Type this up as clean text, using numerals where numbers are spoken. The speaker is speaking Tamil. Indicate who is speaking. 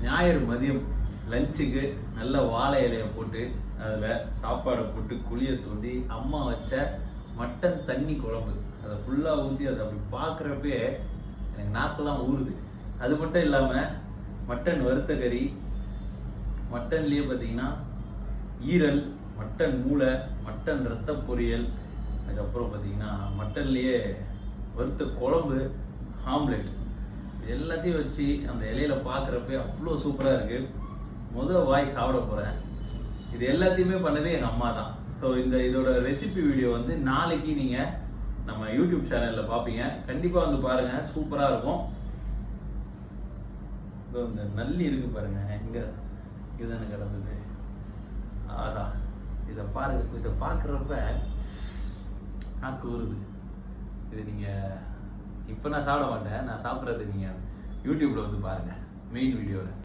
Speaker 1: ஞாயிறு மதியம் லஞ்சுக்கு நல்ல வாழை இலையை போட்டு அதில் சாப்பாடை போட்டு குழியை தூண்டி அம்மா வச்ச மட்டன் தண்ணி குழம்பு அதை ஃபுல்லாக ஊற்றி அதை அப்படி பார்க்குறப்பே எனக்கு நாக்கெல்லாம் ஊறுது. அது மட்டும் இல்லாமல் மட்டன் வறுத்த கறி, மட்டன்லேயே பார்த்தீங்கன்னா ஈரல், மட்டன் மூளை, மட்டன் ரத்த பொரியல், அதுக்கப்புறம் பார்த்தீங்கன்னா மட்டன்லேயே வறுத்த குழம்பு, ஆம்லெட், எல்லாத்தையும் வச்சு அந்த இலையில பார்க்குறப்ப அவ்வளோ சூப்பராக இருக்குது. முதல் வாய் சாப்பிட போகிறேன். இது எல்லாத்தையுமே பண்ணது எங்கள் அம்மா தான். ஸோ இதோட ரெசிபி வீடியோ வந்து நாளைக்கு நீங்கள் நம்ம யூடியூப் சேனலில் பார்ப்பீங்க. கண்டிப்பாக வந்து பாருங்கள், சூப்பராக இருக்கும். இதோ இந்த நல்லி இருக்குது பாருங்கள், எங்கே இதுதானே கிடந்தது. ஆஹா, இதை பாருங்க, இதை பார்க்குறப்ப நாக்கு வருது. இது நீங்கள் இப்போ நான் சாப்பிட மாட்டேன், நான் சாப்பிட்றது நீங்கள் யூடியூப்பில் வந்து பாருங்கள் மெயின் வீடியோவில்.